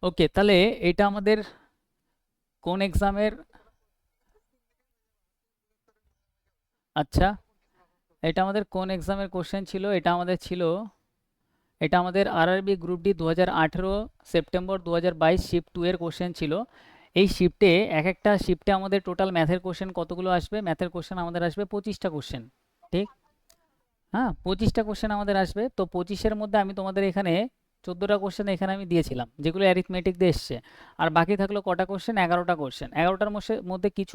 ওকে, তাহলে এটা আমাদের কোন এক্সামের? আচ্ছা, এটা আমাদের কোন এক্সামের কোশ্চেন ছিল? এটা আমাদের RRB group D 2018 September 2022 shift 2 এর কোশ্চেন ছিল। এই শিফটে এক একটা শিফটে আমাদের টোটাল ম্যাথের কোশ্চেন কতগুলো আসবে? ম্যাথের কোশ্চেন আমাদের আসবে 25টা কোশ্চেন। ঠিক? হ্যাঁ, 25টা কোশ্চেন আমাদের আসবে। তো 25-এর মধ্যে আমি তোমাদের এখানে 14টা কোশ্চেন এখানে আমি দিয়েছিলাম, যেগুলো অ্যারিথমেটিক দিয়ে এসছে। আর বাকি থাকলো কটা কোশ্চেন? 11টা কোশ্চেন। 11টার মধ্যে কিছু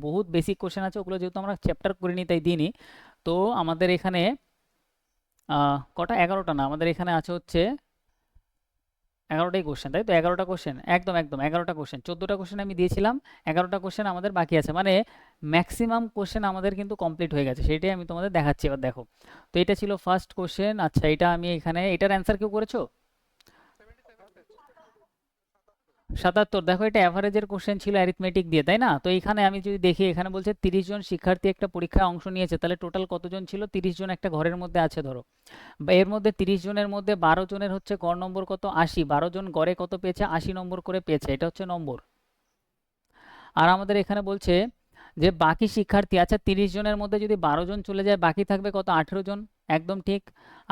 বহুত বেসিক কোশ্চেন আছে, ওগুলো যেহেতু আমরা চ্যাপ্টার করিনি তাই দিইনি। তো আমাদের এখানে কটা? 11টা না, আমাদের এখানে আছে হচ্ছে 11টাই কোশ্চেন, তাই তো? 11টা কোশ্চেন, একদম একদম 11টা কোশ্চেন। 14টা কোশ্চেন আমি দিয়েছিলাম, 11টা কোশ্চেন আমাদের বাকি আছে, মানে ম্যাক্সিমাম কোশ্চেন আমাদের কিন্তু কমপ্লিট হয়ে গেছে। সেটাই আমি তোমাদের দেখাচ্ছি, এবার দেখো। তো এটা ছিল ফার্স্ট কোশ্চেন। আচ্ছা, এটা আমি এখানে, এটার অ্যান্সার কেউ করেছো? 77। দেখো, এটা অ্যাভারেজের কোশ্চেন ছিল অ্যারিথমেটিক দিয়ে, তাই না? তো এখানে আমি যদি দেখি, এখানে বলছে 30 জন শিক্ষার্থী একটা পরীক্ষায় অংশ নিয়েছে, তাহলে টোটাল কতজন ছিল? 30 জন একটা ঘরের মধ্যে আছে ধরো। বা এর মধ্যে 30 জনের মধ্যে 12 জনের হচ্ছে গড় নম্বর কত? 80। 12 জন গড়ে কত পেয়েছে? 80 নম্বর করে পেয়েছে, এটা হচ্ছে নম্বর। আর আমাদের এখানে বলছে যে বাকি শিক্ষার্থী, আচ্ছা 30 জনের মধ্যে যদি 12 জন চলে যায়, বাকি থাকবে কত? 18 জন। একদম ঠিক,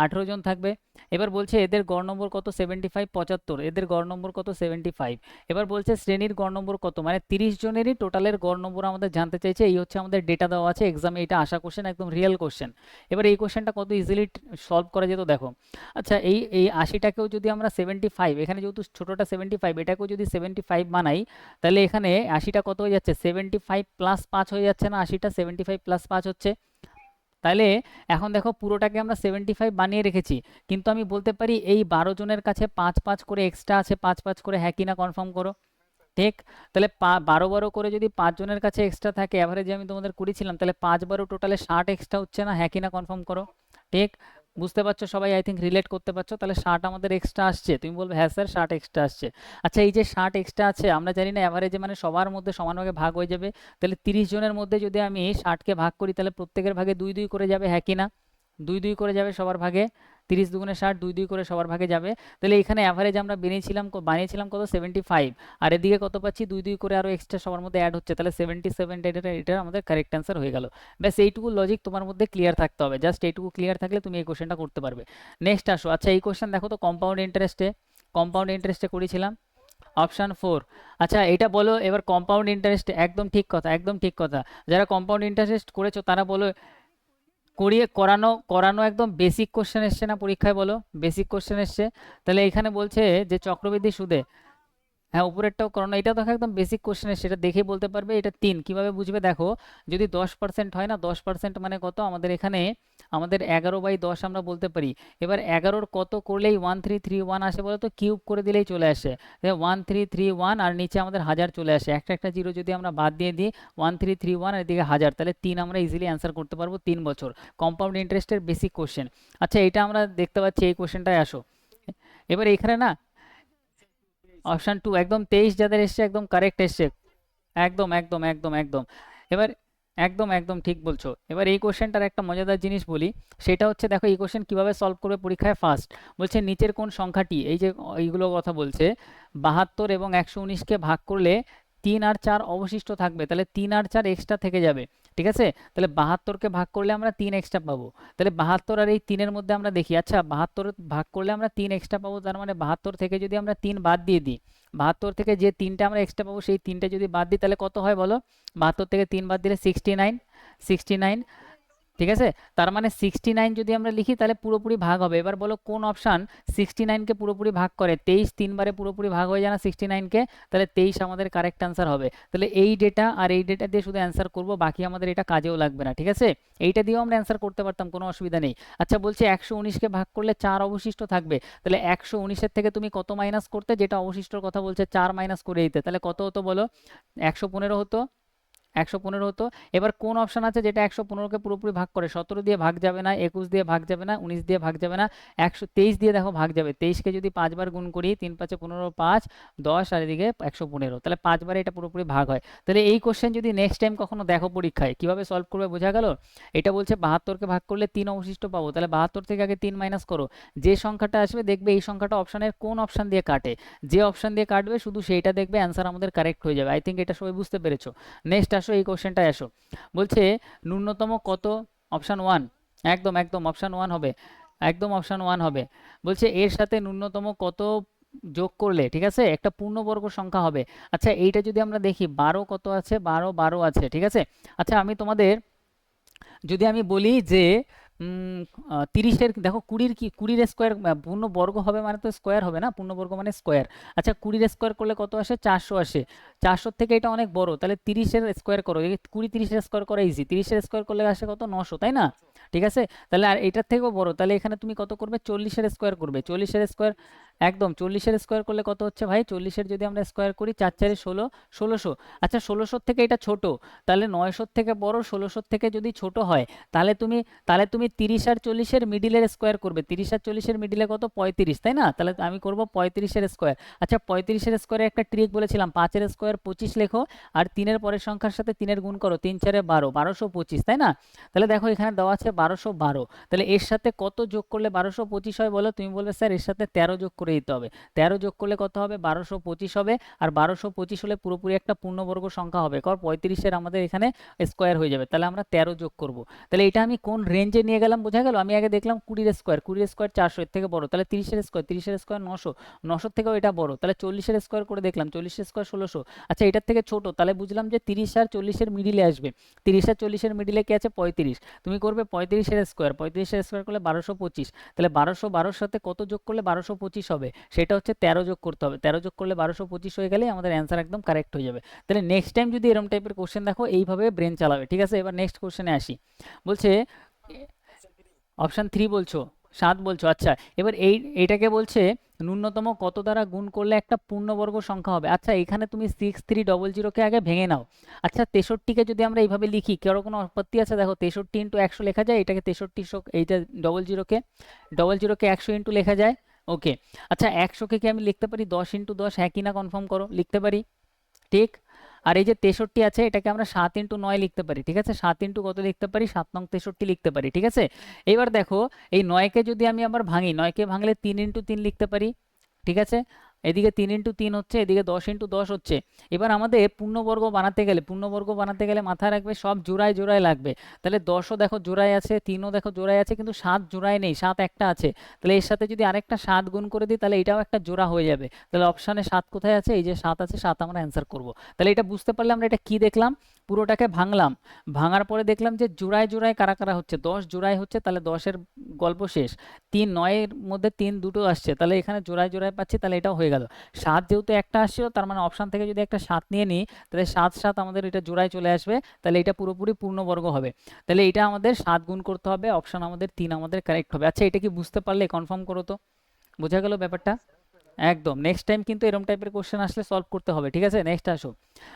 18 জন থাকবে। এবার বলছে এদের গড় নম্বর কত? 75, 75। এদের গড় নম্বর কত? 75। এবার বলছে শ্রেণীর গড় নম্বর কত, মানে 30 জনেরই টোটালের গড় নম্বর আমাদের জানতে চাইছে। এই হচ্ছে আমাদের ডেটা দেওয়া আছে এক্সামে, এটা আসা কোশ্চেন, একদম রিয়েল কোশ্চেন। এবার এই কোশ্চেনটা কত ইজিলি সলভ করা যেত দেখো। আচ্ছা, এই এই 80টাকেও যদি আমরা 75, এখানে যেহেতু ছোটোটা 75, এটাকেও যদি 75 বানাই, তাহলে এখানে 80টা কত হয়ে যাচ্ছে? 75 প্লাস 5 হয়ে যাচ্ছে না? 80টা 75 প্লাস 5 হচ্ছে। তাহলে এখন দেখো, পুরোটাকে আমরা 75 বানিয়ে রেখেছি, কিন্তু আমি বলতে পারি এই 12 জনের কাছে 5 5 করে এক্সট্রা আছে, 5 5 করে, হ্যাঁ কি না কনফার্ম করো। ঠিক? তাহলে 12 12 করে যদি 5 জনের কাছে এক্সট্রা থাকে, অ্যাভারেজে আমি তোমাদের করেছিলাম, তাহলে 5 12 টোটালে 60 এক্সট্রা হচ্ছে না? হ্যাঁ কি না কনফার্ম করো। ঠিক? বুঝতে পারছো সবাই? আই থিঙ্ক রিলেট করতে পারছো। তাহলে 60 আমাদের এক্সট্রা আসছে, তুমি বলবে হ্যাঁ স্যার 60 এক্সট্রা আসছে। আচ্ছা, এই যে 60 এক্সট্রা আছে, আমরা জানি না অ্যাভারেজে মানে সবার মধ্যে সমানভাবে ভাগ হয়ে যাবে। তাহলে 30 জনের মধ্যে যদি আমি 60কে ভাগ করি, তাহলে প্রত্যেকের ভাগে 2 2 করে যাবে, হ্যাঁ কি না? 2 2 করে যাবে সবার ভাগে। 30 দুগুণে 60, 2 2 করে সবার ভাগে যাবে। তাহলে এখানে অ্যাভারেজ আমরা বানিয়েছিলাম কত? 75। আর এদিকে কত পাচ্ছি? 2 2 করে আরও এক্সট্রা সবার মধ্যে অ্যাড হচ্ছে, তাহলে 77। এটা আমাদের কারেক্ট অ্যান্সার হয়ে গেল। ব্যাস এইটুকু লজিক তোমার মধ্যে ক্লিয়ার থাকতে হবে, জাস্ট এইটুকু ক্লিয়ার থাকলে তুমি এই কোশ্চেনটা করতে পারবে। নেক্সট আসো। আচ্ছা, এই কোশ্চেন দেখো তো, কম্পাউন্ড ইন্টারেস্টে করেছিলাম, অপশান 4। আচ্ছা, এটা বলো এবার, কম্পাউন্ড ইন্টারেস্ট, একদম ঠিক কথা, একদম ঠিক কথা। যারা কম্পাউন্ড ইন্টারেস্ট করেছো তারা বলো, করিয়ে করানো করানো একদম বেসিক কোশ্চেন এসছে না পরীক্ষায়? বলো, বেসিক কোশ্চেন এসছে। তাহলে এখানে বলছে যে চক্রবৃদ্ধি সুদে, হ্যাঁ উপরেরটাও করানো, এটা দেখো একদম বেসিক কোশ্চেন এসছে, এটা দেখে বলতে পারবে এটা 3। কিভাবে বুঝবে দেখো, যদি 10% হয় না, 10% মানে কত আমাদের এখানে? আমাদের 11/10 আমরা বলতে পারি। এবার 11-র কত করলেই 1331 আসে বলো তো? কিউব করে দিলেই চলে আসে। 1331, আর নিচে আমাদের হাজার চলে আসে, একটা একটা জিরো যদি আমরা বাদ দিয়ে দিই, 1331 আর এদিকে হাজার, তাহলে 3 আমরা ইজিলি অ্যান্সার করতে পারবো, 3 বছর। কম্পাউন্ড ইন্টারেস্টের বেসিক কোশ্চেন। আচ্ছা, এটা আমরা দেখতে পাচ্ছি, এই কোশ্চেনটায় আসো। এবার এখানে না, অপশান 2 একদম 23 যাদের এসছে একদম কারেক্ট এসছে। একদম একদম একদম একদম। এবার একদম একদম ঠিক বলছো। এবার এই কোশ্চেনটার একটা মজাদার জিনিস বলি, সেটা হচ্ছে দেখো এই কোশ্চেন কিভাবে সলভ করবে পরীক্ষায়। ফার্স্ট বলছে নিচের কোন সংখ্যাটি, এই যে এইগুলো কথা বলছে, 72 এবং 119কে ভাগ করলে 3 আর 4 অবশিষ্ট থাকবে, তাহলে 3 আর 4 এক্সট্রা থেকে যাবে। ঠিক আছে? তাহলে 72কে ভাগ করলে আমরা 3 এক্সট্রা পাবো। তাহলে 72 আর এই 3-এর মধ্যে আমরা দেখি, আচ্ছা 72 ভাগ করলে আমরা 3 এক্সট্রা পাবো, তার মানে 72 থেকে যদি আমরা 3 বাদ দিয়ে দিই, 72 থেকে যে 3টা আমরা এক্সট্রা পাবো, সেই 3টে যদি বাদ দিই, তাহলে কত হয় বলো? 72 থেকে 3 বাদ দিলে 69, 69। ঠিক আছে? তার মানে 69 যদি আমরা লিখি, তাহলে পুরোপুরি ভাগ হবে। এবার বলো কোন অপশান 69কে পুরোপুরি ভাগ করে? 23 3বারে পুরোপুরি ভাগ হয়ে যায় না 69কে? তাহলে 23 আমাদের কারেক্ট অ্যান্সার হবে। তাহলে এই ডেটা আর এই ডেটা দিয়ে শুধু অ্যান্সার করব, বাকি আমাদের এটা কাজেও লাগবে না। ঠিক আছে? এইটা দিয়েও আমরা অ্যান্সার করতে পারতাম, কোনো অসুবিধা নেই। আচ্ছা, বলছে 119কে ভাগ করলে 4 অবশিষ্ট থাকবে, তাহলে 119-এর থেকে তুমি কত মাইনাস করতে? যেটা অবশিষ্টর কথা বলছে 4 মাইনাস করে দিতে, তাহলে কত হতো বলো? 115 হতো। 115 হতো। এবার কোন অপশন আছে যেটা 115কে পুরোপুরি ভাগ করে? 17 দিয়ে ভাগ যাবে না, 21 দিয়ে ভাগ যাবে না, 19 দিয়ে ভাগ যাবে না, 123 দিয়ে দেখো ভাগ যাবে। 23কে যদি 5 বার গুণ করি, 3 5 15, 5 10 আর এদিকে 115, তাহলে 5 বারে এটা পুরোপুরি ভাগ হয়। তাহলে এই কোশ্চেন যদি নেক্সট টাইম কখনো দেখো পরীক্ষায়, কিভাবে সলভ করবে বোঝা গেল? এটা বলছে 72কে ভাগ করলে 3 অবশিষ্ট পাবো, তাহলে 72 থেকে আগে 3 মাইনাস করো, যে সংখ্যাটা আসবে দেখবে এই সংখ্যাটা অপশনের কোন অপশন দিয়ে কাটে, যে অপশন দিয়ে কাটবে শুধু সেইটা দেখবে অ্যান্সার আমাদের কারেক্ট হয়ে যাবে। আই থিঙ্ক এটা সবাই বুঝতে পেরেছো। নেক্সট আসো, এই কোশ্চেনটায় আসো। বলছে ন্যূনতম কত, অপশন ওয়ান, একদম একদম অপশন ওয়ান হবে, একদম অপশন ওয়ান হবে। বলছে এর সাথে ন্যূনতম কত যোগ করলে, ঠিক আছে, একটা পূর্ণবর্গ সংখ্যা হবে। আচ্ছা এইটা যদি আমরা দেখি, 12 কত আছে, 12 12 আছে, ঠিক আছে। আচ্ছা আমি তোমাদের যদি আমি বলি যে 30-এর দেখো 20-র কি, 20-র স্কোয়ার পূর্ণবর্গ হবে মানে তো স্কোয়ার হবে না, পূর্ণবর্গ মানে স্কোয়ার। আচ্ছা 20-র স্কোয়ার করলে কত আসে, 400 আসে। 400 থেকে এটা অনেক বড়, তাহলে 30-এর স্কোয়ার করো, 20 30-এর স্কোয়ার করা ইজি, 30-এর স্কোয়ার করলে আসে কত, 900, তাই না? ঠিক আছে, তাহলে আর এটার থেকেও বড়, তাহলে এখানে তুমি কত করবে, 40-এর স্কোয়ার করবে, 40-এর স্কোয়ার, একদম 40-এর স্কোয়ার করলে কত হচ্ছে ভাই, 40-এর যদি আমরা স্কোয়ার করি 4 4 16, 1600। আচ্ছা 1600 থেকে এটা ছোট, তাহলে 900 থেকে বড়, 1600 থেকে যদি ছোট হয়, তাহলে তুমি, তাহলে তুমি 30 আর 40-এর মিডিলের স্কোয়ার করবে, 30 আর 40-এর মিডিলে কত, 35, তাই না? তাহলে আমি করব 35-এর স্কোয়ার। আচ্ছা 35-এর স্কোয়ারে একটা ট্রিক বলেছিলাম, 5-এর স্কোয়ার 25 লেখো, আর 3-এর পরের সংখ্যার সাথে 3-এর গুণ করো, 3 4 12, 1225, তাই না? তাহলে দেখো এখানে দেওয়া আছে 1212, তাহলে এর সাথে কত যোগ করলে 1225 হয় বলো? তুমি বলবে স্যার এর সাথে 13 যোগ করে দিতে হবে। 13 যোগ করলে কত হবে, 1225 হবে। আর 1225 হলে পুরোপুরি একটা পূর্ণবর্গ সংখ্যা হবে, কারণ 35-এর আমাদের এখানে স্কোয়ার হয়ে যাবে, তাহলে আমরা 13 যোগ করব। তাহলে এটা আমি কোন রেঞ্জে নিয়ে গেলাম বোঝা গেল? আমি আগে দেখলাম 20-এর স্কোয়ার, 20-এর স্কোয়ার 400, এর থেকে বড়, তাহলে 30-এর স্কোয়ার, 30-এর স্কোয়ার 900, 900 থেকেও এটা বড়, তাহলে 40-এর স্কোয়ার করে দেখলাম, 40-এর স্কোয়ার 1600। আচ্ছা এটার থেকে ছোট, তাহলে বুঝলাম যে 30 আর 40-এর মিডিলে আসবে, 30 আর 40-এর মিডিলে কি আছে, 35। তুমি করবে 35-এর স্কোয়ার, 35-এর স্কোয়ার করলে 1225, তাহলে 1212-র সাথে কত যোগ করলে 1225 হবে, সেটা হচ্ছে 13 যোগ করতে হবে, 13 যোগ করলে 1225 হয়ে গেলে আমাদের অ্যান্সার একদম কারেক্ট হয়ে যাবে। তাহলে নেক্সট টাইম যদি এরকম টাইপের কোশ্চেন দেখো, এইভাবে ব্রেন চালাবে, ঠিক আছে। এবার নেক্সট কোশ্চেনে আসি। বলছে অপশন 3 বলছো, 7 বলছো, আচ্ছা এবার এইটাকে বলছে ন্যূনতম কত দ্বারা গুণ করলে একটা পূর্ণবর্গ সংখ্যা হবে। আচ্ছা এখানে তুমি 6300কে আগে ভেঙে নাও। আচ্ছা 63কে যদি আমরা এইভাবে লিখি, কারো কোনো আপত্তি আছে? দেখো 63 ইন্টু 100 লেখা যায়, এটাকে 63, এইটা 00কে 100 ইন্টু লেখা যায়, ওকে। আচ্ছা 100কে কি আমি লিখতে পারি 10 ইন্টু 10, হ্যাঁ কি না কনফার্ম করো, লিখতে পারি, ঠিক। আর এই যে 63 আছে, এটাকে আমরা 7 ইন্টু 9 লিখতে পারি, ঠিক আছে, 7 ইন্টু কত লিখতে পারি, 7 নং 63 লিখতে পারি, ঠিক আছে। এবার দেখো এই 9কে যদি আমি আবার ভাঙি, 9কে ভাঙলে 3 ইন্টু 3 লিখতে পারি, ঠিক আছে। এদিকে 3 ইন্টু 3 হচ্ছে, এদিকে 10 ইন্টু 10 হচ্ছে। এবার আমাদের পূর্ণবর্গ বানাতে গেলে, পূর্ণবর্গ বানাতে গেলে মাথায় রাখবে সব জোড়ায় জোড়ায় লাগবে। তাহলে 10ও দেখো জোড়ায় আছে, 3ও দেখো জোড়ায় আছে, কিন্তু 7 জোড়ায় নেই, 7 একটা আছে। তাহলে এর সাথে যদি আরেকটা 7 গুণ করে দিই, তাহলে এটাও একটা জোড়া হয়ে যাবে। তাহলে অপশানে 7 কোথায় আছে, এই যে 7 আছে, 7 আমরা অ্যান্সার করব। তাহলে এটা বুঝতে পারলে আমরা এটা কি দেখলাম, পুরোটাকে ভাঙলাম, ভাঙার পরে দেখলাম যে জোড়ায় জোড়ায় কারা কারা হচ্ছে, 10 জোড়ায় হচ্ছে, তাহলে 10-এর গল্প শেষ। 3 9-এর মধ্যে 3 দুটো আসছে, তাহলে এখানে জোড়ায় জোড়ায় পাচ্ছি, তাহলে এটাও হয়ে গেল। 7 যেহেতু একটা আসছিল, তার মানে অপশান থেকে যদি একটা 7 নিয়ে নিই, তাহলে 7 7 আমাদের এটা জোড়ায় চলে আসবে, তাহলে এটা পুরোপুরি পূর্ণবর্গ হবে। তাহলে এটা আমাদের 7 গুণ করতে হবে, অপশান আমাদের 3 আমাদের কারেক্ট হবে। আচ্ছা এটা কি বুঝতে পারলে, কনফার্ম করো তো, বোঝা গেল ব্যাপারটা? একদম, নেক্সট টাইম কিন্তু এরকম টাইপের কোশ্চেন আসলে সলভ করতে হবে, ঠিক আছে। নেক্সট আসো।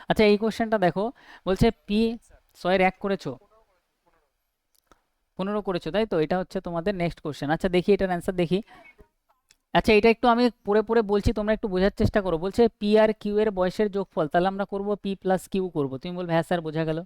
আচ্ছা এই কোশ্চেনটা দেখো, বলছে পি 6-এর 1 করেছো, 15 করেছো, তাই তো? এটা হচ্ছে তোমাদের নেক্সট কোশ্চেন। আচ্ছা দেখি এটার অ্যান্সার দেখি। আচ্ছা এটা একটু আমি পড়ে পড়ে বলছি, তোমরা একটু বোঝার চেষ্টা করো। বলছে পি আর কিউ এর বয়সের যোগফল, তাহলে আমরা করব পি প্লাস কিউ করবো, তুমি বলবে হ্যাঁ স্যার বোঝা গেল।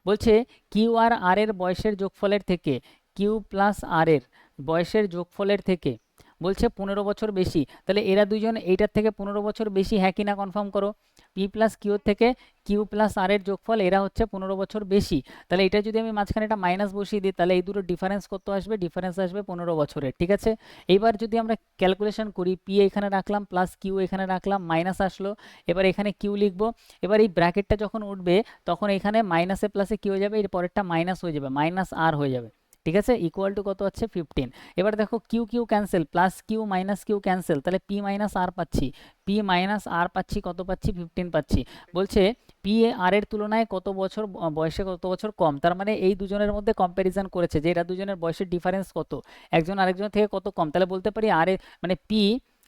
বলছে কিউ আর আর এর বয়সের যোগফলের থেকে, কিউ প্লাস আর এর বয়সের যোগফলের থেকে বলছে 15 বছর বেশি, তাহলে এরা দুজন এইটার থেকে 15 বছর বেশি, হ্যাঁ কি না কনফার্ম করো। পি প্লাস কিউ থেকে কিউ প্লাস আর এর যোগফল, এরা হচ্ছে 15 বছর বেশি। তাহলে এটা যদি আমি মাঝখানে একটা মাইনাস বসিয়ে দিই, তাহলে এই দুটো ডিফারেন্স কত আসবে, ডিফারেন্স আসবে 15 বছরের, ঠিক আছে। এইবার যদি আমরা ক্যালকুলেশন করি, পি এখানে রাখলাম, প্লাস কিউ এখানে রাখলাম, মাইনাস আসলো, এবার এখানে কিউ লিখবো। এবার এই ব্র্যাকেটটা যখন উঠবে, তখন এখানে মাইনাসে প্লাসে কি হয়ে যাবে, এর পরেরটা মাইনাস হয়ে যাবে, মাইনাস আর হয়ে যাবে, ঠিক আছে। ইকুয়াল টু কত হচ্ছে 15। এবার দেখো Q Q cancel, plus Q minus Q cancel, তাহলে পি মাইনাস আর পাচ্ছি, পি মাইনাস আর পাচ্ছি, কত পাচ্ছি, 15 পাচ্ছি। বলছে পি আর এর তুলনায় কত বছর বয়সে কত বছর কম, তার মানে এই দুজনের মধ্যে কম্প্যারিজন করেছে যে এরা দুজনের বয়সের ডিফারেন্স কত, একজন আরেকজনের থেকে কত কম। তাহলে বলতে পারি আর এ মানে পি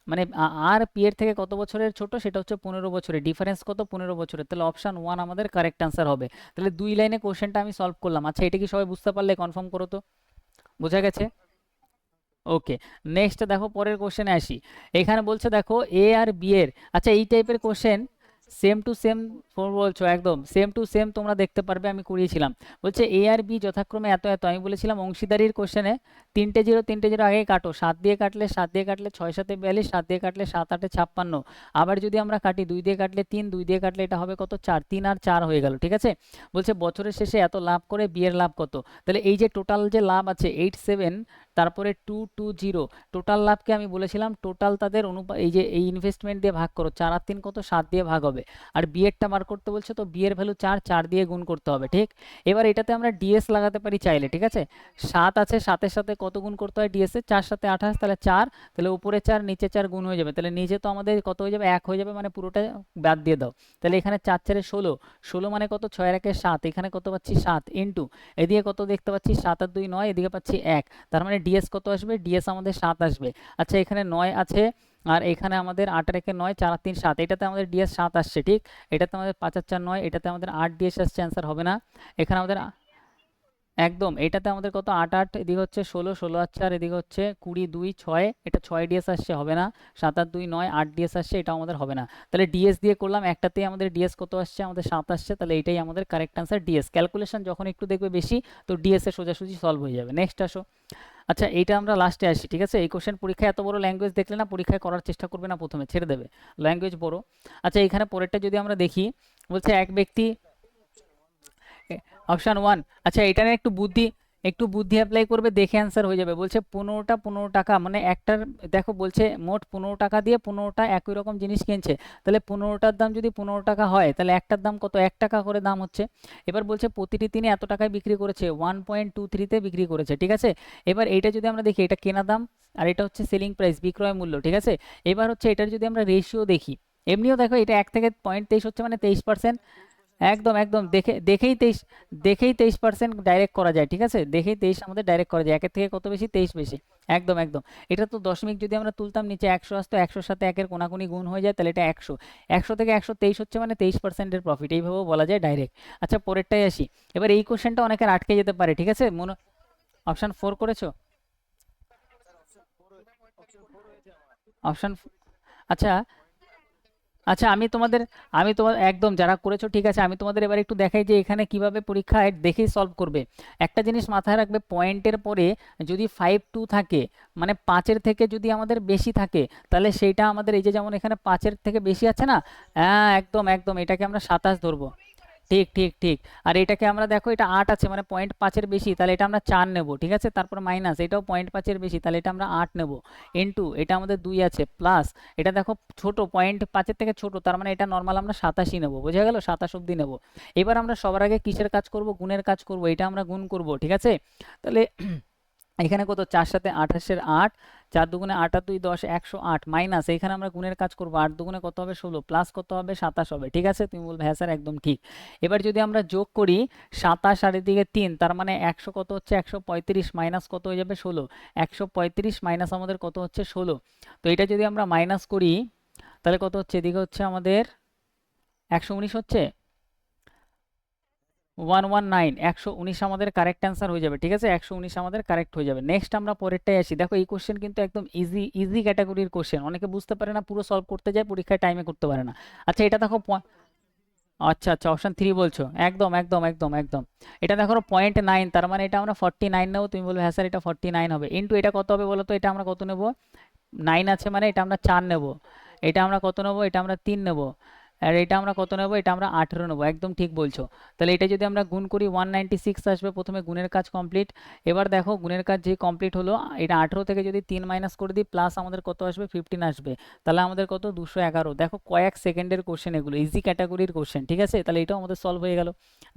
মানে আর পি এর থেকে কত বছরের ছোট, সেটা হচ্ছে 15 বছরের, ডিফারেন্স কত 15 বছরের, তাহলে অপশন ওয়ান আমাদের কারেক্ট অ্যান্সার হবে। তাহলে 2 লাইনে কোশ্চেনটা আমি সলভ করলাম। আচ্ছা এটা কি সবাই বুঝতে পারলে? কনফার্ম করো তো, বোঝা গেছে? ওকে, নেক্সট দেখো পরের কোশ্চেনে আসি। এখানে বলছে দেখো এ আর বি এর, আচ্ছা এই টাইপের কোশ্চেন সেম টু সেম বলছো, একদম সেম টু সেম তোমরা দেখতে পারবে, আমি করিয়েছিলাম। বলছে এ আর বি যথাক্রমে এত এত, আমি বলেছিলাম অংশীদারির কোশ্চেনে তিনটে জিরো তিনটে জিরো আগে কাটো, 7 দিয়ে কাটলে 6 7 42, 7 দিয়ে কাটলে 7 8 56। আবার যদি আমরা কাটি 2 দিয়ে কাটলে 3, 2 দিয়ে কাটলে এটা হবে কত 4, 3 আর 4 হয়ে গেল, ঠিক আছে। বলছে বছরের শেষে এত লাভ করে বি এর লাভ কত। তাহলে এই যে টোটাল যে লাভ আছে 87, তারপরে 220, টোটাল লাভকে আমি বলেছিলাম টোটাল তাদের এই যে এই ইনভেস্টমেন্ট দিয়ে ভাগ করো, 4 আর 3 কত 7 দিয়ে ভাগ হবে। আর বি এরটা বার করতে বলছে, তো বি এর ভ্যালু 4, 4 দিয়ে গুণ করতে হবে, ঠিক। এবার এটাতে আমরা ডিএস লাগাতে পারি চাইলে, ঠিক আছে। 7 আছে, 7-এর সাথে কত গুণ করতে হয় ডিএস এ, 4 7 28, তাহলে 4, তাহলে উপরে 4 নিচে 4 গুণ হয়ে যাবে, তাহলে নিচে তো আমাদের কত হয়ে যাবে 1 হয়ে যাবে, মানে পুরোটা বাদ দিয়ে দাও। তাহলে এখানে 4 4 16, 16 মানে কত 6 আর 1 7, এখানে কত পাচ্ছি 7 ইন্টু এদিকে কত দেখতে পাচ্ছি 7 আর 2 9, এদিকে পাচ্ছি 1, তার মানে ডিএস কত আসবে, ডিএস আমাদের 7 আসবে। আচ্ছা এখানে 9 আছে, আর এখানে আমাদের 8 আর 1 9, 4 আর 3 7, এটাতে আমাদের ডিএস 7 আসছে, ঠিক। এটাতে আমাদের 5 আর 4 9, এটাতে আমাদের 8 ডিএস আসছে, অ্যান্সার হবে না। এখানে আমাদের একদম এটাতে আমাদের কত 8 8, এদিকে হচ্ছে 16, 16 আর 4, এদিকে হচ্ছে 20 2 6, এটা 6 ডিএস আসছে, হবে না। 7 আর 2 9, 8 ডিএস আসছে, এটাও আমাদের হবে না। তাহলে ডিএস দিয়ে করলাম, একটাতেই আমাদের ডিএস কত আসছে, আমাদের 7 আসছে, তাহলে এটাই আমাদের কারেক্ট আনসার ডিএস। ক্যালকুলেশন যখন একটু দেখবে বেশি, তো ডিএস এর সোজাসুজি সলভ হয়ে যাবে। নেক্সট আসো। আচ্ছা এইটা আমরা লাস্টে আসি, ঠিক আছে। এই কোশ্চেন পরীক্ষায় এত বড় ল্যাঙ্গুয়েজ দেখলে না পরীক্ষায় করার চেষ্টা করবে না, প্রথমে ছেড়ে দেবে, ল্যাঙ্গুয়েজ বড়। আচ্ছা এখানে পরেরটা যদি আমরা দেখি, বলছে এক ব্যক্তি, অপশন ওয়ান, আচ্ছা এটা নিয়ে একটু বুদ্ধি অ্যাপ্লাই করবে, দেখে অ্যান্সার হয়ে যাবে। বলছে 15টা 15 টাকা, মানে একটার, দেখো বলছে মোট 15 টাকা দিয়ে 15টা একই রকম জিনিস কিনছে, তাহলে 15টার দাম যদি 15 টাকা হয়, তাহলে একটার দাম কত 1 টাকা করে দাম হচ্ছে। এবার বলছে প্রতিটি তিনি এত টাকায় বিক্রি করেছে, 1.23-তে বিক্রি করেছে, ঠিক আছে। এবার এইটা যদি আমরা দেখি, এটা কেনা দাম, আর এটা হচ্ছে সেলিং প্রাইস, বিক্রয় মূল্য, ঠিক আছে। এবার হচ্ছে এটার যদি আমরা রেশিও দেখি, এমনিও দেখো এটা 1 থেকে 0.23 হচ্ছে, মানে 23%। একদম একদম দেখেই 23% ডাইরেক্ট করা যায়, ঠিক আছে। দেখেই 23 আমাদের ডাইরেক্ট করা যায়, 1-এর থেকে কত বেশি 23 বেশি। একদম একদম, এটা তো দশমিক যদি আমরা তুলতাম নিচে 100 আসতো, 100-র সাথে 1-এর কোনাকুনি গুণ হয়ে যায়, তাহলে এটা 100, 100 থেকে 123 হচ্ছে, মানে 23%-এর প্রফিট, এইভাবেও বলা যায় ডাইরেক্ট। আচ্ছা পরেরটাই আসি। এবার এই কোশ্চেনটা অনেকের আটকে যেতে পারে, ঠিক আছে। অপশন 4 করেছো? অপশন, আচ্ছা আচ্ছা আমি তোমাদের একদম যারা করেছো, ঠিক আছে, আমি তোমাদের এবার একটু দেখাই যে এখানে কিভাবে পরীক্ষায় দেখেই সলভ করবে। একটা জিনিস মাথায় রাখবে, পয়েন্টের পরে যদি 5 2 থাকে, মানে 5-এর থেকে যদি আমাদের বেশি থাকে, তাহলে সেইটা আমাদের, এই যে যেমন এখানে 5-এর থেকে বেশি আছে না, হ্যাঁ একদম একদম, এটাকে আমরা 27 ধরবো। ঠিক ঠিক ঠিক। আর এটাকে আমরা দেখো, এটা 8 আছে, মানে 0.5-এর বেশি, তাহলে এটা আমরা 4 নেব, ঠিক আছে। তারপর মাইনাস, এটাও 0.5-এর বেশি, তাহলে এটা আমরা 8 নেব। ইন্টু এটা আমাদের 2 আছে, প্লাস এটা দেখো ছোট, 0.5-এর থেকে ছোট, তার মানে এটা নর্মাল আমরা 87 নেব, বোঝা গেল, 27 অব্দি নেব। এবার আমরা সবার আগে কিসের কাজ করব, গুণের কাজ করব, এটা আমরা গুণ করব, ঠিক আছে। তাহলে এখানে কত 4 সাথে 28-এর 8, 4 দুগুণে 8 আর 2 10, 108, মাইনাস এখানে আমরা গুণের কাজ করব, 8 দুগুণে কত হবে 16, প্লাস কত হবে 27 হবে, ঠিক আছে। তুমি বলবে হ্যাঁ স্যার একদম ঠিক। এবার যদি আমরা যোগ করি 27 আর এদিকে 3, তার মানে 100 কত হচ্ছে 135, মাইনাস কত হয়ে যাবে 16, 135 মাইনাস আমাদের কত হচ্ছে 16। তো এটা যদি আমরা মাইনাস করি, তাহলে কত হচ্ছে, এদিকে হচ্ছে আমাদের 119 হচ্ছে, 119, 119 আমাদের কারেক্ট অ্যান্সার হয়ে যাবে, ঠিক আছে। 119 আমাদের কারেক্ট হয়ে যাবে। নেক্সট আমরা পরেরটাই আসি। দেখো এই কোশ্চেন কিন্তু একদম ইজি ইজি ক্যাটাগরির কোশ্চেন, অনেকে বুঝতে পারে না, পুরো সলভ করতে যায় পরীক্ষায়, টাইমে করতে পারে না। আচ্ছা এটা দেখো আচ্ছা আচ্ছা, অপশন 3 বলছো, একদম একদম একদম একদম। এটা দেখো 0.9, তার মানে এটা আমরা 49 নেবো, তুমি বলবে হ্যাঁ স্যার এটা 49 হবে। ইন্টু এটা কত হবে বলো তো, এটা আমরা কত নেব, 9 আছে, মানে এটা আমরা 4 নেব। এটা আমরা কত নেব, এটা আমরা 3 নেব। আর এটা আমরা কত নেব, এটা আমরা 18 নেব, একদম ঠিক বলছো। তাহলে এটা যদি আমরা গুণ করি 196 আসবে, প্রথমে গুণের কাজ কমপ্লিট। এবার দেখো গুণের কাজ যে কমপ্লিট হলো, এটা 18 থেকে যদি 3 মাইনাস করে দিই, প্লাস আমাদের কত আসবে 15 আসবে, তাহলে আমাদের কত 211। দেখো কয়েক সেকেন্ডের কোশ্চেন, এগুলো ইজি ক্যাটাগরির কোশ্চেন, ঠিক আছে। তাহলে এটাও আমাদের সলভ হয়ে গেল।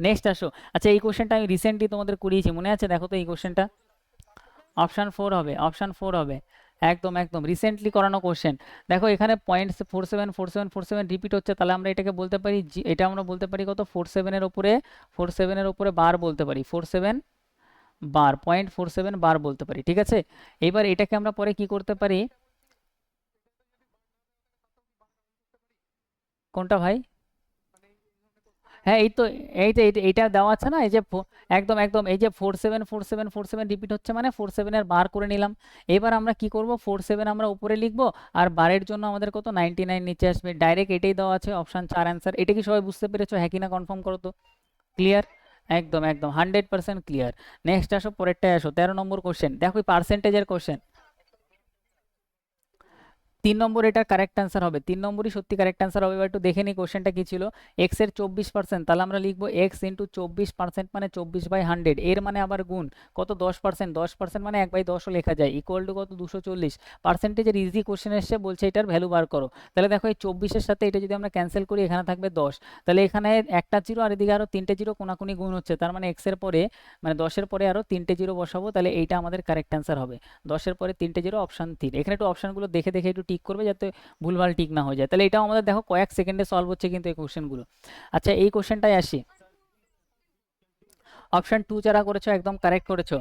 নেক্সট আসো। আচ্ছা এই কোশ্চেনটা আমি রিসেন্টলি তোমাদের করিয়েছি, মনে আছে? দেখো তো এই কোশ্চেনটা, অপশান 4 হবে, অপশান 4 হবে, একদম একদম রিসেন্টলি করানো কোশ্চেন। দেখো এখানে 0.474747 রিপিট হচ্ছে, তাহলে আমরা এটাকে বলতে পারি, এটা আমরা বলতে পারি কত 47-এর উপরে বার বলতে পারি, 47 বার, 0.47 বার বলতে পারি, ঠিক আছে। এবার এটাকে আমরা পরে কি করতে পারি, কোনটা ভাই? হ্যাঁ এই তো, এইটা দেওয়া আছে না, এই যে একদম একদম, এই যে 474747 রিপিট হচ্ছে মানে 47 এর বার করে নিলাম। এবার আমরা কি করব, 47 আমরা উপরে লিখবো, আর বারের জন্য আমাদের কত 99 নিচে আসবে, ডাইরেক্ট এটাই দেওয়া আছে, অপশন 4 অ্যান্সার। এটা কি সবাই বুঝতে পেরেছো, হ্যাঁ কি না কনফার্ম করো তো। ক্লিয়ার? একদম একদম 100% ক্লিয়ার। নেক্সট আসো, পরেরটায় আসো, 13 নম্বর কোশ্চেন, দেখো পার্সেন্টেজের কোশ্চেন। 3 নম্বর এটার কারেক্ট অ্যান্সার হবে, 3 নম্বরই সত্যি কারেক্ট অ্যান্সার হবে। এবার একটু দেখে নিই কোশ্চেনটা কি ছিল। এক্স এর 24%, তাহলে আমরা লিখবো এক্স ইন্টু 24% মানে 24/100, এর মানে আবার গুণ কত 10%, 10% মানে 1/10ও লেখা যায়, ইকুয়াল টু কত 240। পার্সেন্টেজের ইজি কোশ্চেন এসছে, বলছে এটার ভ্যালু বার করো। তাহলে দেখো এই 24-এর সাথে এটা যদি আমরা ক্যান্সেল করি, এখানে থাকবে 10, তাহলে এখানে একটা জিরো আর এদিকে আরো 3টে জিরো কোনাকুনি গুণ হচ্ছে, তার মানে এক্স এর পরে মানে 10-এর পরে আরো 3টে জিরো বসাবো, তাহলে এইটা আমাদের কারেক্ট অ্যান্সার হবে। 10-এর পরে 3টে জিরো, অপশন 3। এখানে একটু অপশনগুলো দেখে দেখে একটু টিক করবে, যাতে ভুলভাল ঠিক না হয়ে যায়। তাহলে এটাও আমাদের দেখো কয়েক সেকেন্ডে সলভ হচ্ছে কিন্তু এই কোশ্চেনগুলো। আচ্ছা এই কোশ্চেনটাই আসি। অপশন 2 যারা করেছো একদম কারেক্ট করেছো,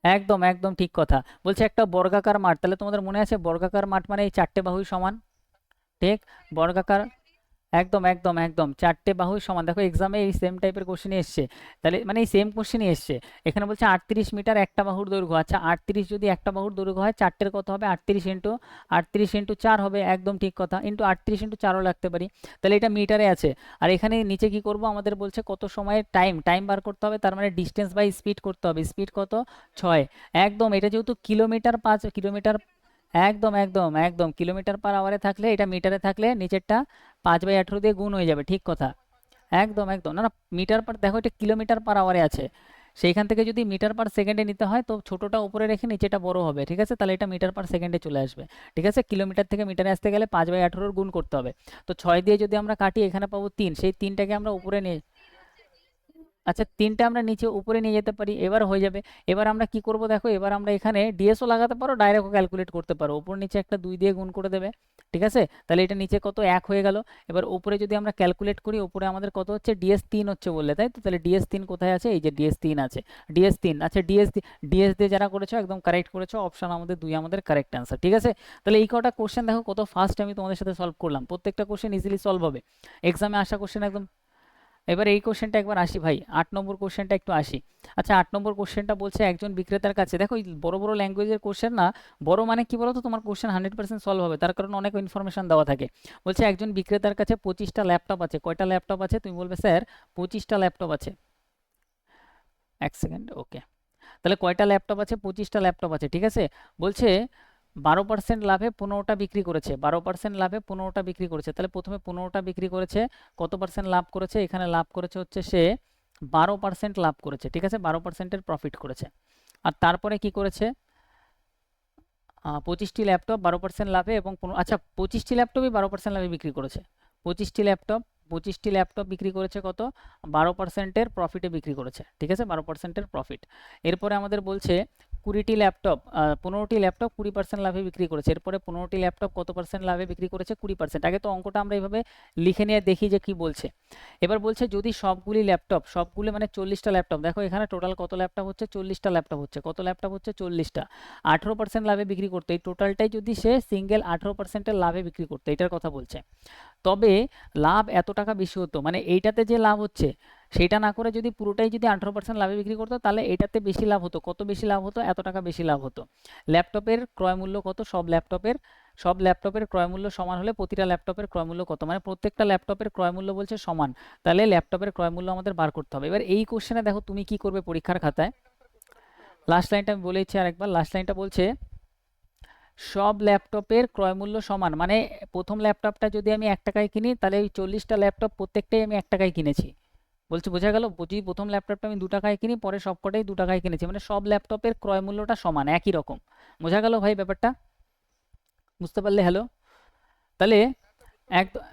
একদম একদম ঠিক কথা। বলছে একটা বর্গাকার মাঠ, তাহলে তোমাদের মনে আছে বর্গাকার মাঠ মানে এই 4টে বাহুই সমান, ঠিক? বর্গাকার, একদম একদম একদম 4টে বাহুই সমান। দেখো এক্সামে এই সেম টাইপের কোশ্চেনই এসছে, তাহলে মানে এই সেম কোশ্চেনই এসছে। এখানে বলছে 38 মিটার একটা বাহুর দৈর্ঘ্য। আচ্ছা 38 যদি একটা বাহুর দৈর্ঘ্য হয়, 4টের কত হবে, 38 ইন্টু 4 হবে, একদম ঠিক কথা, ইন্টু 38 ইন্টু 4ও লাগতে পারি। তাহলে এটা মিটারে আছে। আর এখানে নিচে কি করব, আমাদের বলছে কত সময়ের টাইম, টাইম বার করতে হবে, তার মানে ডিস্টেন্স বাই স্পিড করতে হবে, স্পিড কত 6। একদম, এটা যেহেতু কিলোমিটার 5 কিলোমিটার, একদম একদম একদম কিলোমিটার পার আওয়ারে থাকলে, এটা মিটারে থাকলে নিচেরটা 5/18 দিয়ে গুণ হয়ে যাবে, ঠিক কথা। একদম একদম, না না, মিটার পার, দেখো এটা কিলোমিটার পার আওয়ারে আছে, সেইখান থেকে যদি মিটার পার সেকেন্ডে নিতে হয় তো ছোটটা উপরে রেখে নিচেটা বড় হবে, ঠিক আছে, তাহলে এটা মিটার পার সেকেন্ডে চলে আসবে। ঠিক আছে, কিলোমিটার থেকে মিটারে আসতে গেলে 5/18 গুণ করতে হবে। তো 6 দিয়ে যদি আমরা কাটি, এখানে পাবো 3, সেই 3টাকে আমরা উপরে নিয়ে, আচ্ছা 3টে আমরা নিচে উপরে নিয়ে যেতে পারি, এবার হয়ে যাবে। এবার আমরা কি করব দেখো, এবার আমরা এখানে ডিএসও লাগাতে পারো, ডাইরেক্টও ক্যালকুলেট করতে পারো, উপর নিচে একটা 2 দিয়ে গুণ করে দেবে, ঠিক আছে। তাহলে এটা নিচে কত 1 হয়ে গেল। এবার উপরে যদি আমরা ক্যালকুলেট করি, উপরে আমাদের কত হচ্ছে, ডিএস 3 হচ্ছে বললে, তাই তো? তাহলে ডিএস 3 কোথায় আছে, এই যে ডিএস 3 আছে, ডিএস 3, আচ্ছা ডিএস দিয়ে যারা করেছো একদম কারেক্ট করেছো, অপশন আমাদের 2 আমাদের কারেক্ট অ্যান্সার, ঠিক আছে। তাহলে এই কটা কোশ্চেন দেখো কত ফাস্ট আমি তোমাদের সাথে সলভ করলাম, প্রত্যেকটা কোশ্চেন ইজিলি সলভ হবে, এক্সামে আসা কোশ্চেন একদম। এবার এই কোশ্চেনটা একবার আসি ভাই, 8 নম্বর কোশ্চেনটা একটু আসি। আচ্ছা 8 নম্বর কোশ্চেনটা বলছে একজন বিক্রেতার কাছে, দেখো এই বড় বড় ল্যাঙ্গুয়েজের কোশ্চেন না, বড় মানে কি বলতো, তোমার কোশ্চেন 100% সলভ হবে, তার কারণ অনেক ইনফরমেশন দেওয়া থাকে। বলছে একজন বিক্রেতার কাছে 25টা ল্যাপটপ আছে, কয়টা ল্যাপটপ আছে, তুমি বলবে স্যার 25টা ল্যাপটপ আছে। এক সেকেন্ড, ওকে। তাহলে কয়টা ল্যাপটপ আছে, 25টা ল্যাপটপ আছে, ঠিক আছে। বলছে 12% লাভে 15টা বিক্রি করেছে, 12% লাভে 15টা বিক্রি করেছে, তাহলে প্রথমে 15টা বিক্রি করেছে, কত পার্সেন্ট লাভ করেছে, এখানে লাভ করেছে হচ্ছে সে 12% লাভ করেছে, ঠিক আছে, 12%-এর প্রফিট করেছে। আর তারপরে কি করেছে, 25টি ল্যাপটপ 12% লাভে এবং আচ্ছা 25টি ল্যাপটপই 12% লাভে বিক্রি করেছে, 25টি ল্যাপটপ 25টি ল্যাপটপ বিক্রি করেছে কত, 12%-এর প্রফিটে বিক্রি করেছে, ঠিক আছে, 12%-এর প্রফিট। এরপরে আমাদের বলছে 20টি ল্যাপটপ 15টি ল্যাপটপ 20% লাভে বিক্রি করেছে, এরপরে 15টি ল্যাপটপ কত পার্সেন্ট লাভে বিক্রি করেছে, 20%। আগে তো অঙ্কটা আমরা এইভাবে লিখে নিয়ে দেখি যে কি বলছে। এবার বলছে যদি সবগুলি ল্যাপটপ, সবগুলি মানে 40টা ল্যাপটপ, দেখো এখানে টোটাল কত ল্যাপটপ হচ্ছে, 40টা ল্যাপটপ হচ্ছে, কত ল্যাপটপ হচ্ছে 40টা, 18% লাভে বিক্রি করতো, এই টোটালটাই যদি সে সিঙ্গেল 18%-এর লাভে বিক্রি করতো, এটার কথা বলছে, তবে লাভ এত টাকা বেশি হতো, মানে এইটাতে যে লাভ হচ্ছে সেটা না করে যদি পুরোটাই যদি 18% লাভে বিক্রি করতো, তাহলে এটাতে বেশি লাভ হতো, কত বেশি লাভ হতো, এত টাকা বেশি লাভ হতো। ল্যাপটপের ক্রয় মূল্য কত, সব ল্যাপটপের ক্রয় মূল্য সমান হলে প্রতিটা ল্যাপটপের ক্রয় মূল্য কত, মানে প্রত্যেকটা ল্যাপটপের ক্রয় মূল্য বলছে সমান, তাহলে ল্যাপটপের ক্রয় মূল্য আমাদের বার করতে হবে। এবার এই কোশ্চেনে দেখো তুমি কি করবে পরীক্ষার খাতায়, লাস্ট লাইনটা আমি বলেইছি আরেকবার, লাস্ট লাইনটা বলছে সব ল্যাপটপের ক্রয় মূল্য সমান, মানে প্রথম ল্যাপটপটা যদি আমি 1 টাকায় কিনি, তাহলে ওই 40টা ল্যাপটপ প্রত্যেকটাই আমি 1 টাকায় কিনেছি, বলছে বোঝা গেল। যদি প্রথম ল্যাপটপটা আমি 2 টাকায় কিনি, পরে সবকটাই 2 টাকায় কিনেছি, মানে সব ল্যাপটপের ক্রয় মূল্যটা সমান একই রকম। বোঝা গেল ভাই ব্যাপারটা, বুঝতে পারলে? হ্যালো, তাহলে একদম,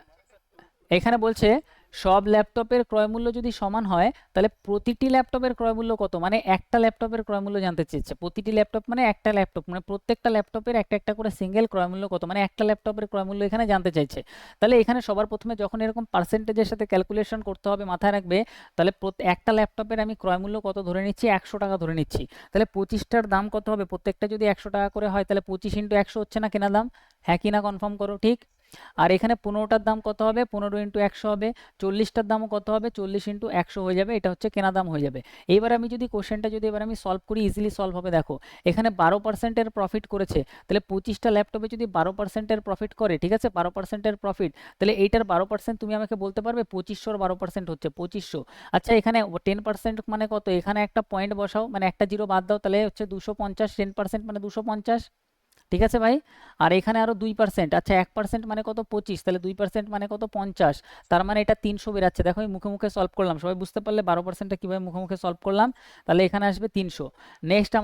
এখানে বলছে সব ল্যাপটপের ক্রয় মূল্য যদি সমান হয়, তাহলে প্রতিটি ল্যাপটপের ক্রয় মূল্য কত, মানে একটা ল্যাপটপের ক্রয় মূল্য জানতে চেয়েছে, প্রতিটি ল্যাপটপ মানে একটা ল্যাপটপ, মানে প্রত্যেকটা ল্যাপটপের একটা একটা করে সিঙ্গেল ক্রয় মূল্য কত, মানে একটা ল্যাপটপের ক্রয় মূল্য এখানে জানতে চাইছে। তাহলে এখানে সবার প্রথমে যখন এরকম পার্সেন্টেজের সাথে ক্যালকুলেশন করতে হবে, মাথায় রাখবে, তাহলে একটা ল্যাপটপের আমি ক্রয় মূল্য কত ধরে নিচ্ছি, 100 টাকা ধরে নিচ্ছি, তাহলে 25টার দাম কত হবে, প্রত্যেকটা যদি 100 টাকা করে হয়, তাহলে 25 × 100 হচ্ছে না কেনা দাম, হ্যাঁ কিনা কনফার্ম করো, ঠিক? আর এখানে 15টার দাম কত হবে, 15 ইন্টু 100 হবে। 40টার দামও কত হবে, 40 ইন্টু 100 হয়ে যাবে, এটা হচ্ছে কেনা দাম হয়ে যাবে। এইবার আমি যদি কোশ্চেনটা যদি এবার আমি সলভ করি, ইজিলি সলভ হবে। দেখো এখানে 12%-এর প্রফিট করেছে, তাহলে 25টা ল্যাপটপে যদি 12%-এর প্রফিট করে, ঠিক আছে, 12%-এর প্রফিট, তাহলে এইটার 12% তুমি আমাকে বলতে পারবে, 2500-র 12% হচ্ছে 2500। আচ্ছা এখানে 10% মানে কত, এখানে একটা পয়েন্ট বসাও, মানে একটা জিরো বাদ দাও, তাহলে হচ্ছে 250, 10% মানে 250, ঠিক আছে ভাই। আর এখানে আরো 2%, আচ্ছা 1% মানে কত, 25, তাহলে 2% মানে কত, 50, তার মানে এটা 300 বেরাচ্ছে। দেখো আমি মুখে মুখে সলভ করলাম, সবাই বুঝতে পারলে 12%টা কিভাবে মুখে মুখে সলভ করলাম। তাহলে এখানে আসবে 300। নেক্সট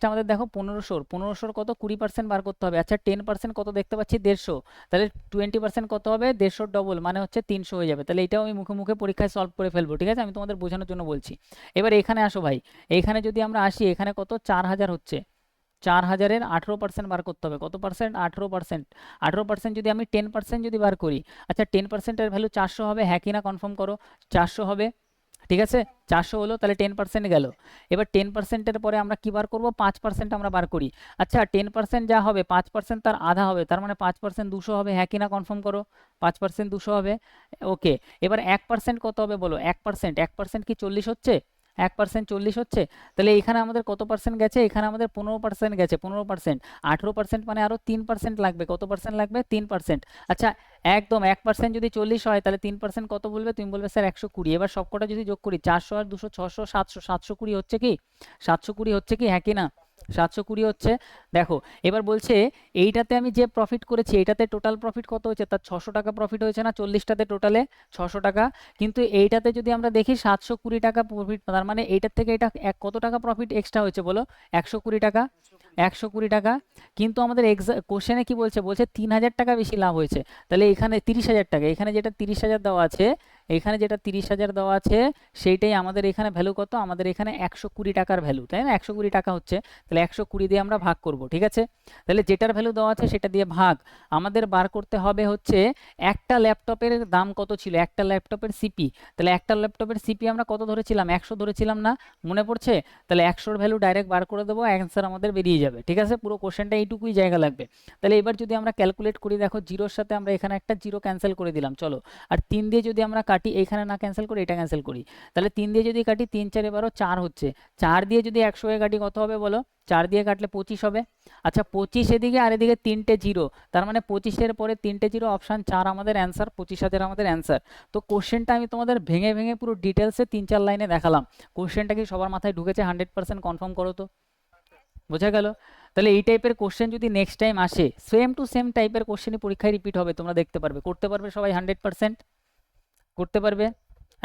আমাদের দেখো 1500 কত, 20% বার করতে হবে। আচ্ছা 10% কত দেখতে পাচ্ছি, 150, তাহলে 20% কত হবে, 150 ডবল মানে হচ্ছে 300 হয়ে যাবে। তাহলে এটাও আমি মুখে মুখে পরীক্ষায় সলভ করে ফেলবো, ঠিক আছে, আমি তোমাদের বোঝানোর জন্য বলছি। এবার এখানে আসো ভাই, এইখানে যদি আমরা আসি, এখানে কত, 4000 হচ্ছে, 4000-এর 18% বার করতে হবে, কত পার্সেন্ট, 18%। 18% যদি আমি 10% যদি বার করি, আচ্ছা 10%-এর ভ্যালু 400 হবে, হ্যাঁ কি না কনফার্ম করো, 400 হবে, ঠিক আছে, 400 হলো, তাহলে 10% গেল। এবার 10%-এর পরে আমরা কি বার করব, 5% আমরা বার করি। আচ্ছা 10% যা হবে, 5% তার আধা হবে, তার মানে 5% 200 হবে, হ্যাঁ কি না কনফার্ম করো, 5% 200 হবে, ওকে। এবার 1% কত হবে বলো, 1% কি 40 হচ্ছে, 1% 40 হচ্ছে, তাহলে এখানে আমাদের কত পার্সেন্ট গেছে, এখানে আমাদের 15% গেছে, 15%। 18% মানে আরো 3% লাগবে, কত পার্সেন্ট লাগবে, 3%। আচ্ছা একদম 1% যদি 40 হয়, তাহলে 3% কত বলবে, তুমি বলবে স্যার 120। এবার সবকটা যদি যোগ করি, 400 আর 200, 600, 700, 720 হচ্ছে কি, 720 হচ্ছে কি, হ্যাঁ কি না, 720 হচ্ছে। দেখো এবার বলছে, এইটাতে আমি যে প্রফিট করেছি, এইটাতে টোটাল প্রফিট কত হয়েছে, তার 600 টাকা প্রফিট হয়েছে না, 40টাতে টোটালে 600 টাকা। কিন্তু এইটাতে যদি আমরা দেখি 720 টাকা প্রফিট, তার মানে এইটার থেকে এটা কত টাকা প্রফিট এক্সট্রা হয়েছে বলো, 120 টাকা, 120 টাকা। কিন্তু আমাদের কোশ্চেনে কি বলছে, বলছে 3000 টাকা বেশি লাভ হয়েছে। তাহলে এখানে 30,000 টাকা, এখানে যেটা 30,000 দেওয়া আছে, এখানে যেটা 30,000 দেওয়া আছে, সেইটাই আমাদের এখানে ভ্যালু কত, আমাদের এখানে 120 টাকার ভ্যালু, তাই না, 120 টাকা হচ্ছে। তাহলে 120 দিয়ে আমরা ভাগ করব, ঠিক আছে। তাহলে যেটার ভ্যালু দেওয়া আছে সেটা দিয়ে ভাগ। আমাদের বার করতে হবে হচ্ছে একটা ল্যাপটপের দাম কত ছিল, একটা ল্যাপটপের সিপি। তাহলে একটা ল্যাপটপের সিপি আমরা কত ধরেছিলাম, 100 ধরেছিলাম না, মনে পড়ছে। তাহলে 100-র ভ্যালু ডাইরেক্ট বার করে দেবো, অ্যান্সার আমাদের বেরিয়ে যাবে, ঠিক আছে, পুরো কোশ্চেনটা এইটুকুই জায়গা লাগবে। তাহলে এবার যদি আমরা ক্যালকুলেট করি, দেখো জিরোর সাথে আমরা এখানে একটা জিরো ক্যান্সেল করে দিলাম, চলো। আর 3 দিয়ে যদি আমরা কাটি, এখানে না ক্যান্সেল করি, এটা ক্যান্সেল করি। তাহলে 3 দিয়ে যদি কাটি, 3 4 এবারও 4 হচ্ছে। 4 দিয়ে যদি 100 এ কাটি কত হবে বলো, 4 দিয়ে কাটলে 25 হবে। আচ্ছা 25 এদিকে আর এদিকে 3টে জিরো, তার মানে 25-এর পরে 3টে জিরো, অপশান 4 আমাদের অ্যান্সার, 25,000 আমাদের অ্যান্সার। তো কোশ্চেনটা আমি তোমাদের ভেঙে ভেঙে পুরো ডিটেলসে 3-4 লাইনে দেখালাম। কোশ্চেনটা কি সবার মাথায় ঢুকেছে, 100% কনফার্ম করো তো, বোঝা গেল। তাহলে এই টাইপের কোশ্চেন যদি নেক্সট টাইম আসে, সেম টু সেম টাইপের কোশ্চেনই পরীক্ষায় রিপিট হবে, তোমরা দেখতে পারবে, করতে পারবে সবাই, 100% করতে পারবে,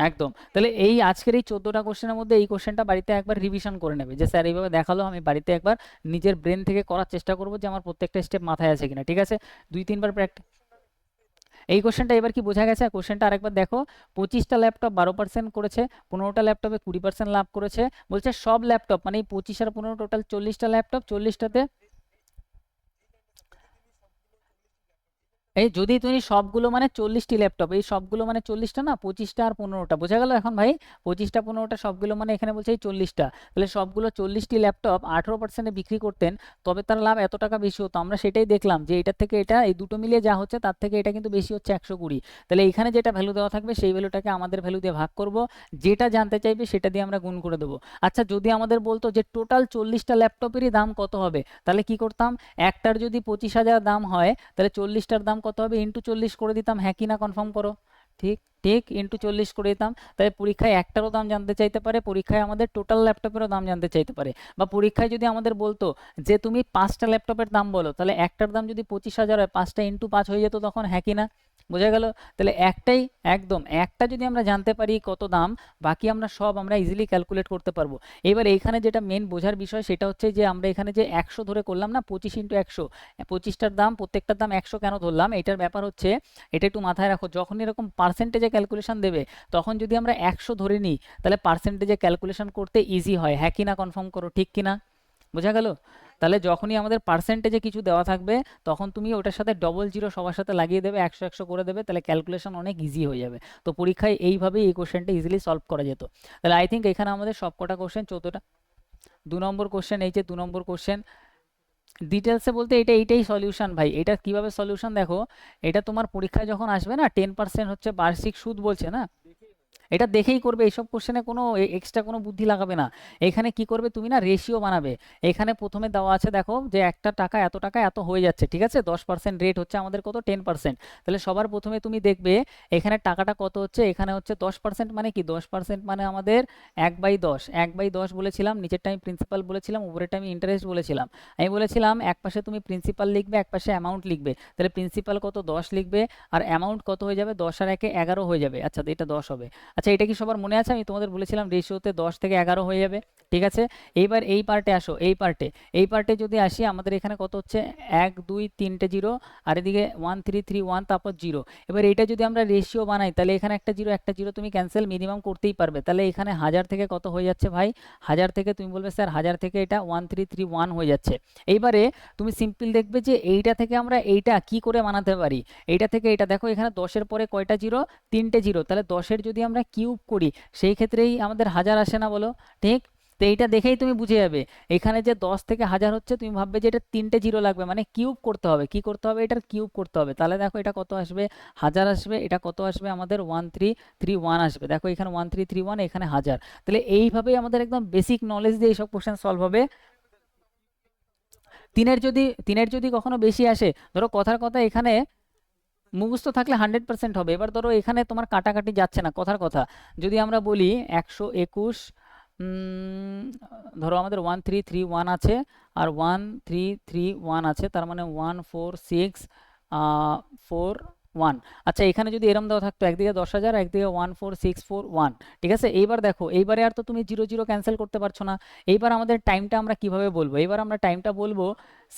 একদম। তাহলে এই আজকের এই 14টা কোশ্চেনের মধ্যে এই কোশ্চেনটা বাড়িতে একবার রিভিশন করে নেবে, যে স্যার এইভাবে দেখালো, আমি বাড়িতে একবার নিজের ব্রেন থেকে করার চেষ্টা করবো, যে আমার প্রত্যেকটা স্টেপ মাথায় আছে কিনা, ঠিক আছে, 2-3 বার প্র্যাকটিস। এই কোশ্চেনটা এবার কি বোঝা গেছে, কোশ্চেনটা আরেকবার দেখো। 25টা ল্যাপটপ 12% করেছে, 15টা ল্যাপটপে 20% লাভ করেছে। বলছে সব ল্যাপটপ, মানে এই 25 আর 15 টোটাল 40টা ল্যাপটপ, 40টাতে, এই যদি তুমি সবগুলো মানে 40টি ল্যাপটপ, এই সবগুলো মানে 40টা না, 25টা আর 15টা, বোঝা গেল এখন ভাই, 25টা 15টা সবগুলো মানে এখানে বলছে এই 40টা, তাহলে সবগুলো 40টি ল্যাপটপ 18%-এ বিক্রি করতেন, তবে তার লাভ এত টাকা বেশি হতো। আমরা সেটাই দেখলাম, যে এটার থেকে এটা, এই দুটো মিলিয়ে যা হচ্ছে তার থেকে এটা কিন্তু বেশি হচ্ছে, 120। তাহলে এখানে যেটা ভ্যালু দেওয়া থাকবে সেই ভ্যালুটাকে আমাদের ভ্যালু দিয়ে ভাগ করব, যেটা জানতে চাইবে সেটা দিয়ে আমরা গুণ করে দেবো। আচ্ছা যদি আমাদের বলতো যে টোটাল 40টা ল্যাপটপেরই দাম কত হবে, তাহলে কি করতাম, একটার যদি 25,000 দাম হয়, তাহলে 40টার দাম কত হবে, ইন্টু 40 করে দিতাম, হ্যাঁ কি না কনফার্ম করো, ঠিক ঠিক, ইন্টু 40 করে দিতাম। তাই পরীক্ষায় একটারও দাম জানতে চাইতে পারে, পরীক্ষায় আমাদের টোটাল ল্যাপটপেরও দাম জানতে চাইতে পারে, বা পরীক্ষায় যদি আমাদের বলতো যে তুমি 5টা ল্যাপটপের দাম বলো, তাহলে একটার দাম যদি 25,000 হয়, 5টা ইন্টু 5 হয়ে যেত তখন, হ্যাঁ কি না, বোঝা গেল। তাহলে একটাই, একদম একটা যদি আমরা জানতে পারি কত দাম, বাকি আমরা সব আমরা ইজিলি ক্যালকুলেট করতে পারবো। এবার এইখানে যেটা মেন বোঝার বিষয় সেটা হচ্ছে, যে আমরা এখানে যে 100 ধরে করলাম না, 25 ইন্টু 100, 25টার দাম, প্রত্যেকটার দাম 100 কেন ধরলাম, এটার ব্যাপার হচ্ছে, এটা একটু মাথায় রাখো, যখন এরকম পার্সেন্টেজে ক্যালকুলেশন দেবে, তখন যদি আমরা 100 ধরে নিই, তাহলে পার্সেন্টেজে ক্যালকুলেশন করতে ইজি হয়, হ্যাঁ কি না কনফার্ম করো, ঠিক কি না, বোঝা গেল। তাহলে যখনই আমাদের পার্সেন্টেজে কিছু দেওয়া থাকবে, তখন তুমি ওটার সাথে ডবল জিরো সবার সাথে লাগিয়ে দেবে, 100 100 করে দেবে, তাহলে ক্যালকুলেশন অনেক ইজি হয়ে যাবে। তো পরীক্ষায় এইভাবেই এই কোশ্চেনটা ইজিলি সলভ করা যেত। তাহলে আই থিঙ্ক এখানে আমাদের সবকটা কোশ্চেন, 14টা। 2 নম্বর কোশ্চেন, এই যে 2 নম্বর কোশ্চেন, ডিটেলসে বলতে এইটাই সলিউশন ভাই। এটা কিভাবে সলিউশন দেখো, এটা তোমার পরীক্ষায় যখন আসবে না 10% হচ্ছে বার্ষিক সুদ বলছে না, এটা দেখেই করবে। এইসব কোশ্চেনে কোনো এক্সট্রা কোনো বুদ্ধি লাগাবে না। এখানে কি করবে তুমি না, রেশিও বানাবে। এখানে প্রথমে দেওয়া আছে দেখো যে একটা টাকা এত হয়ে যাচ্ছে, ঠিক আছে, 10% রেট হচ্ছে আমাদের কত, 10%। তাহলে সবার প্রথমে তুমি দেখবে এখানে টাকাটা কত হচ্ছে, এখানে হচ্ছে 10%, মানে কি 10% মানে আমাদের 1/10, 1/10 বলেছিলাম, নিচেরটা আমি প্রিন্সিপাল বলেছিলাম, উপরেরটা আমি ইন্টারেস্ট বলেছিলাম। আমি বলেছিলাম এক পাশে তুমি প্রিন্সিপাল লিখবে, এক পাশে অ্যামাউন্ট লিখবে। তাহলে প্রিন্সিপাল কত 10 লিখবে, আর অ্যামাউন্ট কত হয়ে যাবে, 10 আর 1 11 হয়ে যাবে। আচ্ছা এটা 10 হবে। আচ্ছা এটা কি সবার মনে আছে, আমি তোমাদের বলেছিলাম রেশিওতে 10 থেকে 11 হয়ে যাবে, ঠিক আছে। এইবার এই পার্টে আসো, এই পার্টে যদি আসি, আমাদের এখানে কত হচ্ছে, 1 2 3টে জিরো, আর এদিকে 1 3 3 1, তারপর জিরো। এবার এটা যদি আমরা রেশিও বানাই, তাহলে এখানে একটা জিরো তুমি ক্যান্সেল মিনিমাম করতেই পারবে। তাহলে এখানে 1000 থেকে কত হয়ে যাচ্ছে ভাই, 1000 থেকে তুমি বলবে স্যার 1000 থেকে এটা 1331 হয়ে যাচ্ছে। এইবারে তুমি সিম্পল দেখবে যে এইটা থেকে আমরা এইটা কি করে বানাতে পারি। এইটা থেকে এটা দেখো, এখানে 10-এর পরে কয়টা জিরো, 3টে জিরো, তাহলে 10-এর যদি আমরা কিউব করি সেই ক্ষেত্রেই আমাদের 1000 আসে না, বলো ঠিক। তো এইটা দেখেই তুমি বুঝে যাবে এখানে যে 10 থেকে 1000 হচ্ছে, তুমি ভাববে যে এটা 3টে জিরো লাগবে, মানে কিউব করতে হবে। কি করতে হবে, এটার কিউব করতে হবে। তাহলে দেখো এটা কত আসবে, 1000 আসবে। এটা কত আসবে আমাদের, 1331 আসবে। দেখো এখানে 1331, এখানে 1000। তাহলে এইভাবেই আমাদের একদম বেসিক নলেজ দিয়ে এইসব কোশ্চেন সলভ হবে। তিনের যদি কখনো বেশি আসে, ধরো কথার কথা এখানে মুখস্থ থাকলে 100% হবে। এবার ধরো এখানে তোমার কাটাকাটি যাচ্ছে না, কথার কথা যদি আমরা বলি 121, ধরো আমাদের 1331 আছে, আর 1331 আছে, তার মানে 14641। আচ্ছা এখানে যদি এরম দেওয়া থাকতো, একদিকে 10,000, একদিকে 14641, ঠিক আছে। এইবার দেখো, এইবারে আর তো তুমি জিরো জিরো ক্যান্সেল করতে পারছো না। এইবার আমাদের টাইমটা আমরা কিভাবে বলবো, এইবার আমরা টাইমটা বলবো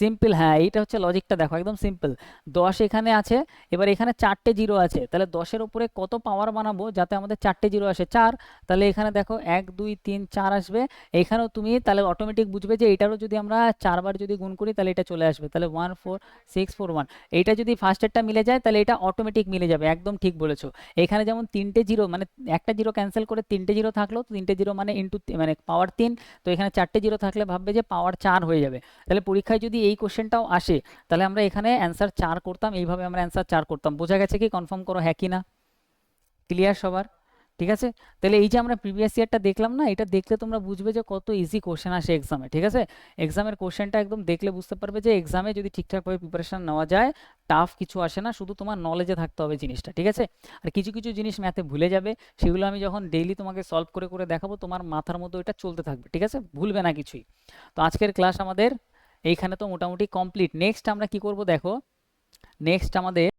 সিম্পল। হ্যাঁ এইটা হচ্ছে লজিকটা, দেখো একদম সিম্পল। 10 এখানে আছে, এবার এখানে 4টে জিরো আছে, তাহলে 10-এর উপরে কত পাওয়ার বানাবো যাতে আমাদের 4টে জিরো আসে, 4। তাহলে এখানে দেখো 1 2 3 4 আসবে। এখানেও তুমি তাহলে অটোমেটিক বুঝবে যে এটারও যদি আমরা 4বার যদি গুণ করি তাহলে এটা চলে আসবে, তাহলে 14641। এইটা যদি ফার্স্টেরটা মিলে যায় তাহলে এটা অটোমেটিক মিলে যাবে, একদম ঠিক বলেছো। এখানে যেমন 3টে জিরো, মানে একটা জিরো ক্যান্সেল করে 3টে জিরো থাকলো, তো 3টে জিরো মানে ইন্টু মানে পাওয়ার 3। তো এখানে 4টে জিরো থাকলে ভাববে যে পাওয়ার 4 হয়ে যাবে। তাহলে পরীক্ষায় যদি এই কোশ্চেনটাও আসে, তাহলে আমরা এখানে অ্যান্সার 4 করতাম, এইভাবে আমরা অ্যান্সার 4 করতাম। বোঝা গেছে কি, কনফার্ম করো হ্যাঁ কি না, ক্লিয়ার সবার, ঠিক আছে। তাহলে এই যে আমরা প্রিভিয়াস ইয়ারটা দেখলাম না, এটা দেখলে তোমরা বুঝবে যে কত ইজি কোশ্চেন আসে এক্সামে, ঠিক আছে। এক্সামের কোশ্চেনটা একদম দেখলে বুঝতে পারবে যে এক্সামে যদি ঠিকঠাকভাবে প্রিপারেশন নেওয়া যায়, টাফ কিছু আসে না, শুধু তোমার নলেজে থাকতে হবে জিনিসটা, ঠিক আছে। আর কিছু কিছু জিনিস ম্যাথে ভুলে যাবে, সেগুলো আমি যখন ডেইলি তোমাকে সলভ করে করে দেখাবো, তোমার মাথার মধ্যে ওইটা চলতে থাকবে, ঠিক আছে, ভুলবে না কিছুই। তো আজকের ক্লাস আমাদের এইখানে তো মোটামুটি কমপ্লিট। নেক্সট আমরা কি করব দেখো, নেক্সট আমাদের